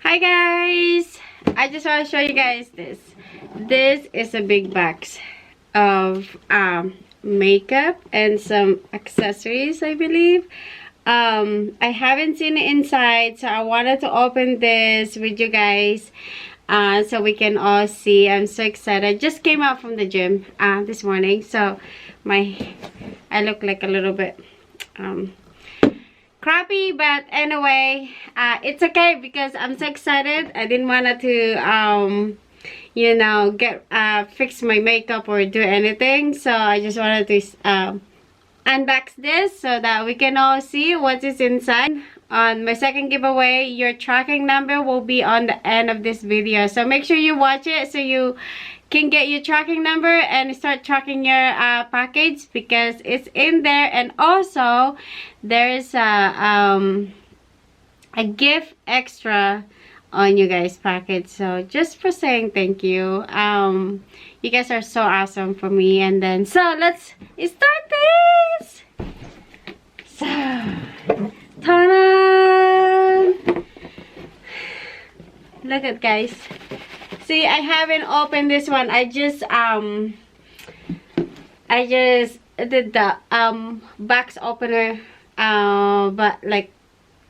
Hi guys! I just want to show you guys this. This is a big box of makeup and some accessories, I believe. I haven't seen it inside, so I wanted to open this with you guys so we can all see. I'm so excited. I just came out from the gym this morning, so I look like a little bit crappy, but anyway, it's okay because I'm so excited. I didn't want to you know, get fix my makeup or do anything, so I just wanted to unbox this so that we can all see what is inside. On my second giveaway, your tracking number will be on the end of this video, so make sure you watch it so you can get your tracking number and start tracking your package, because it's in there. And also there's a gift extra on you guys package, so just for saying thank you. You guys are so awesome for me. And then so let's start this. So ta-da! Look at guys. See, I haven't opened this one. I just did the box opener but like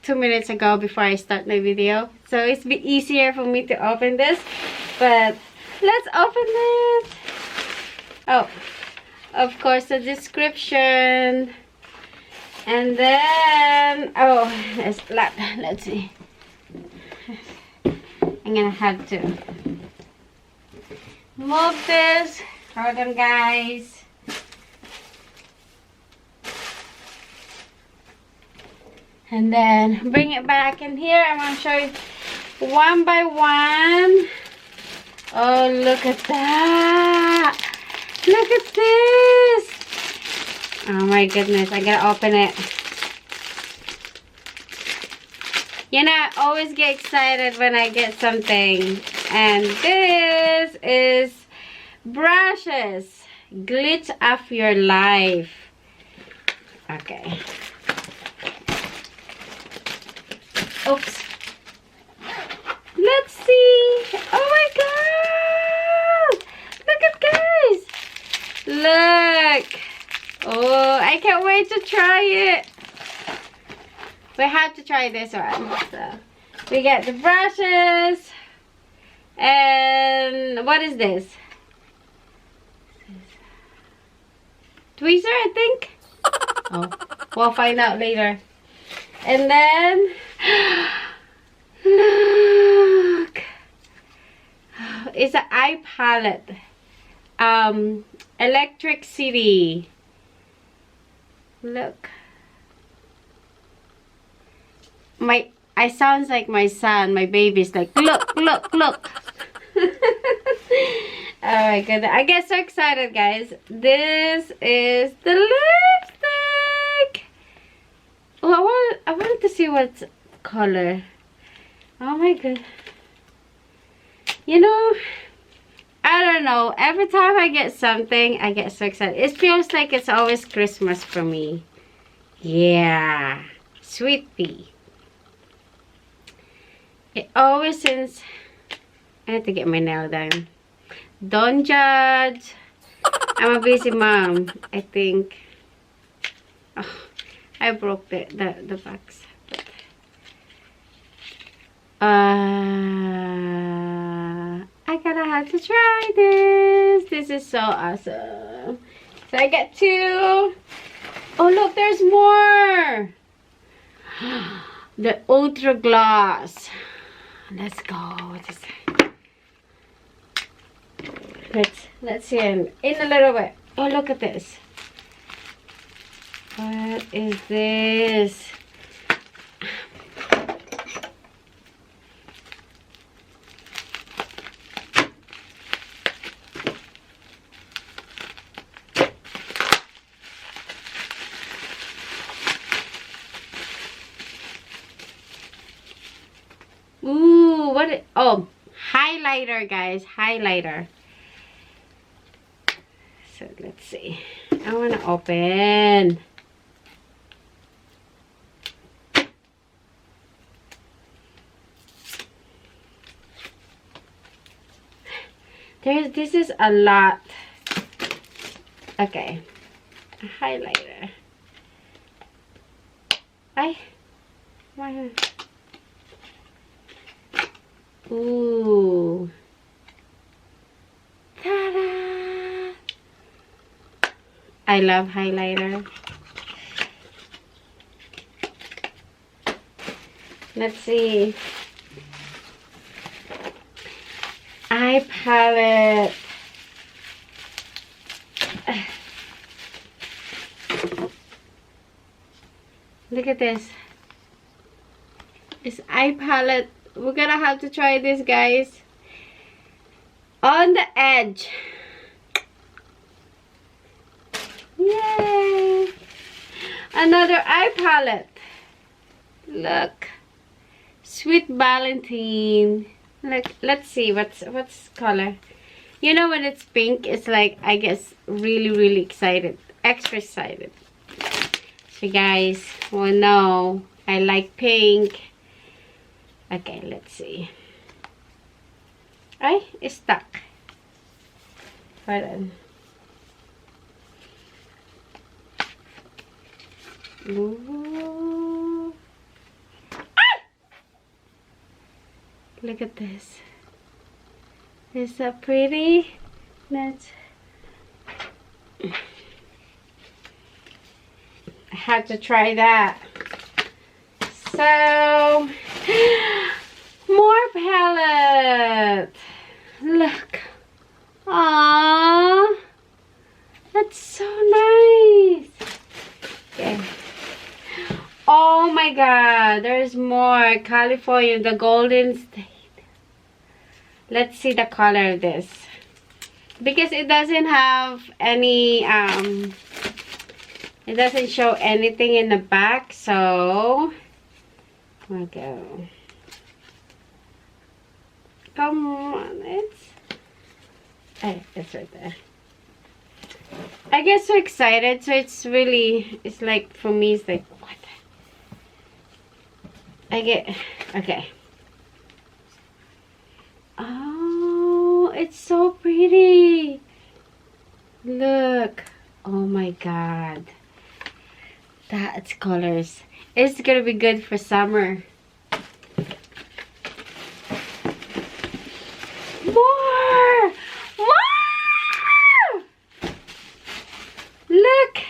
2 minutes ago before I start my video, so it's a bit easier for me to open this. But let's open this. Oh, of course, the description, and then let's see. I'm gonna have to move this. Hold on guys. And then bring it back in here. I'm gonna show you one by one. Oh, look at that. Look at this. Oh my goodness, I gotta open it. You know, I always get excited when I get something. And this is brushes. Glitz of your life. Okay. Oops. Let's see. Oh my god. Look at guys. Look. Oh, I can't wait to try it. We have to try this one. So we get the brushes. And what is this? Tweezer, I think. Oh, we'll find out later. And then look, it's an eye palette. Electric City. Look. I sounds like my son, my baby's like, look, look, look. Oh my goodness, I get so excited guys. This is the lipstick. Oh, I wanted to see what color. Oh my god. You know, I don't know, every time I get something I get so excited. It feels like it's always Christmas for me. Yeah, sweet pea. It always seems. I have to get my nail done. Don't judge. I'm a busy mom, I think. Oh, I broke the box. I gotta have to try this. This is so awesome. So I get two. Oh look, there's more. The Ultra Gloss. Let's go. What is that? Let's see in a little bit. Oh, look at this. What is this? Ooh, oh, highlighter, guys. Highlighter. So let's see. I want to open. This is a lot. Okay. A highlighter. Ooh. Ta-da! I love highlighter. Let's see. Eye palette. Look at this. This eye palette. We're gonna have to try this, guys. On the edge. Yay! Another eye palette. Look. Sweet Valentine. Look, let's see what's color. You know when it's pink, it's like, I guess, really excited. Extra excited. So guys, well, no, I like pink. Okay, let's see. Ay, it's stuck. Hold on. Ooh. Ah! Look at this. Is that pretty? Let's. I had to try that. So, more palette. Look. Aww. That's so nice. Okay. Oh my god. There's more. California, the Golden State. Let's see the color of this. Because it doesn't have any, it doesn't show anything in the back, so we'll go. Come on, it's right there. I get so excited, so it's really, it's like, for me, it's like, what? Okay. Oh, it's so pretty. Look. Oh my god. That's colors. It's gonna be good for summer. More! Look!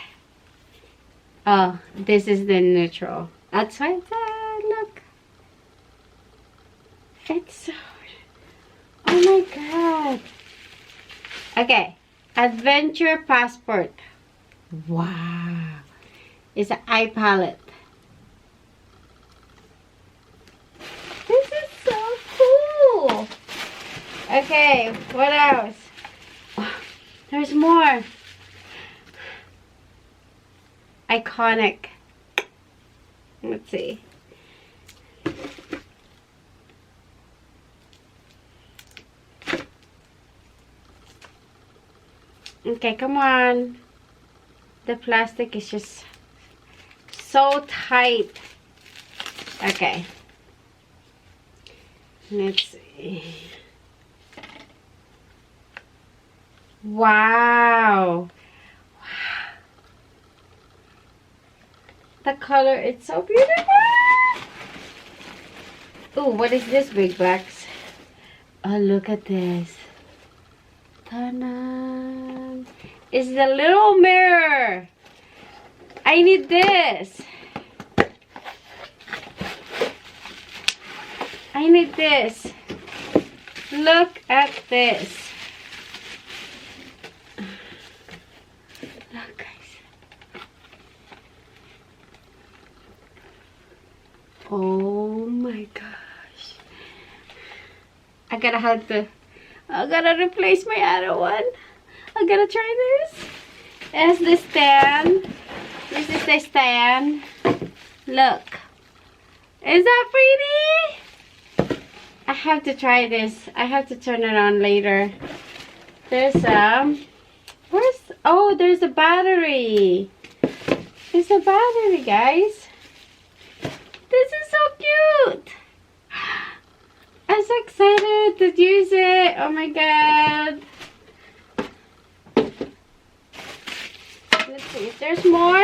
Oh, this is the neutral. That's why it's look. It's so... Oh my god. Okay. Adventure Passport. Wow. It's an eye palette. This is so cool. Okay, what else? Oh, there's more. Iconic. Let's see. Okay, come on. The plastic is just so tight. Okay. Let's see. Wow. The color, it's so beautiful. Oh, what is this big box? Oh, look at this. Ta-da! It's the little mirror. I need this. I need this. Look at this. Look, guys. Oh my gosh. I gotta replace my other one. I gotta try this. There's the stand. This is the stand. Look. Is that pretty? I have to try this. I have to turn it on later. There's there's a battery. There's a battery, guys. This is so cute. I'm so excited to use it. Oh my god. Let's see if there's more.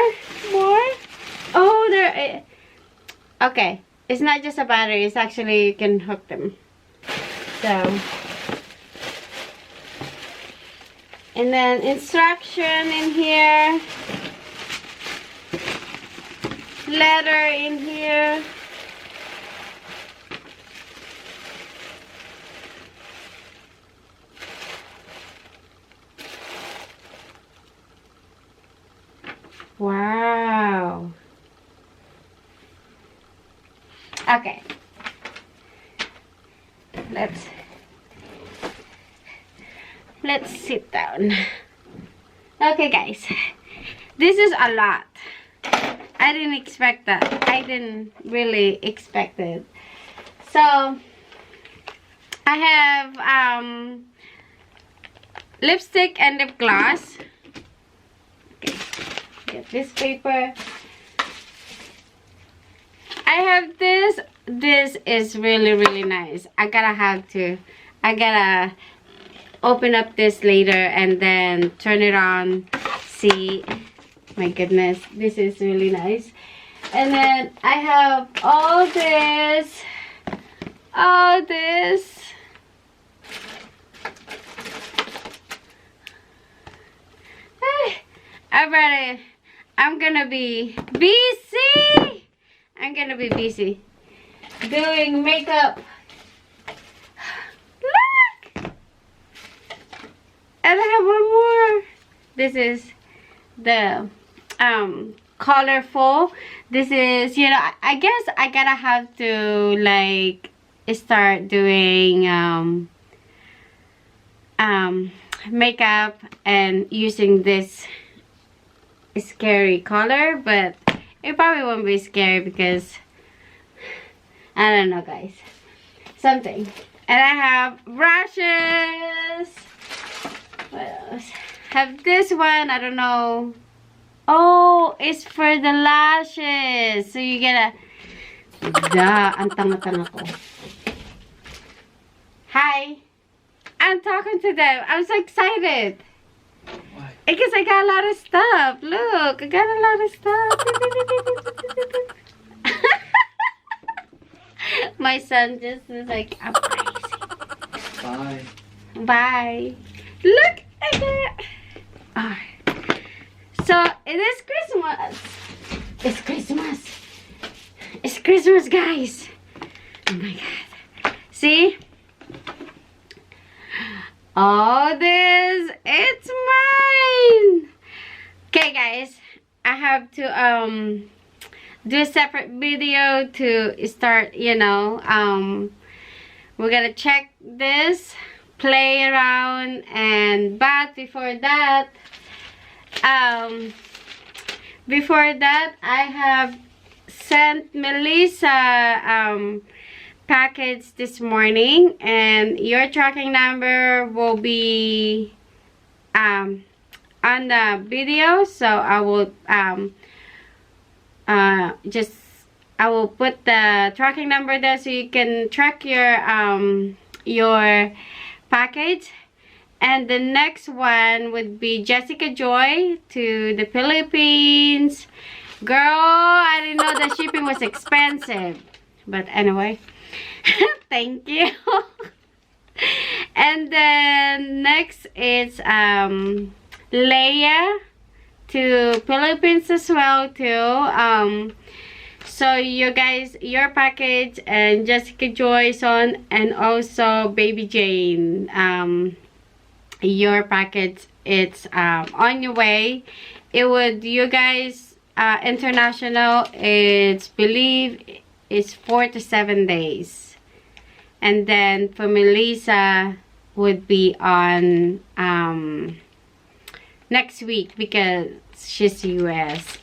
Oh, there. Okay. It's not just a battery. It's actually, you can hook them. So. And then instruction in here. Letter in here. Wow. Okay. Let's sit down. Okay, guys. This is a lot. I didn't expect that. I didn't really expect it. So I have lipstick and lip gloss. Okay. Get this paper. I have this. This is really nice. I gotta open up this later and then turn it on. See, my goodness, this is really nice. And then I have all this. I'm gonna be busy. Doing makeup. Look! And I have one more. This is the colorful. This is, you know, I guess I gotta have to like start doing makeup and using this scary color, but it probably won't be scary because I don't know, guys. Something. And I have brushes. What else? Have this one. I don't know. Oh, it's for the lashes. So you get a... Ang tanga-tanga ko. Hi. I'm talking to them. I'm so excited. Why? Because I got a lot of stuff. Look, I got a lot of stuff. My son just is like, I'm crazy. Bye. Bye. Look at that. Oh. So it is Christmas. It's Christmas. It's Christmas, guys. Oh my god. See? All this, it's mine. Okay, guys. I have to do a separate video to start, you know, we're gonna check this, play around, but before that I have sent Melissa package this morning, and your tracking number will be on the video, so I will I will put the tracking number there so you can track your package. And the next one would be Jessica Joy to the Philippines. Girl, I didn't know the shipping was expensive, but anyway. Thank you. And then next is Leia to Philippines as well too. So you guys, your package, and Jessica Joyson, and also Baby Jane, your package, it's on your way. It would, you guys, international, it's believe it's 4 to 7 days. And then for Melissa would be on next week because she's US.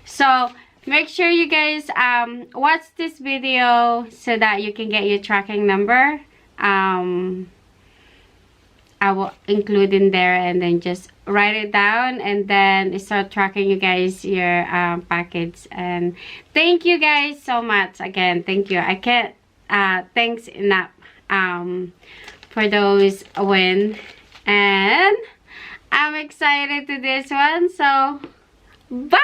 So make sure you guys watch this video so that you can get your tracking number. I will include in there, and then just write it down and then start tracking you guys your package. And thank you guys so much again. Thank you. I can't thanks enough for those win. And I'm excited to this one. So bye.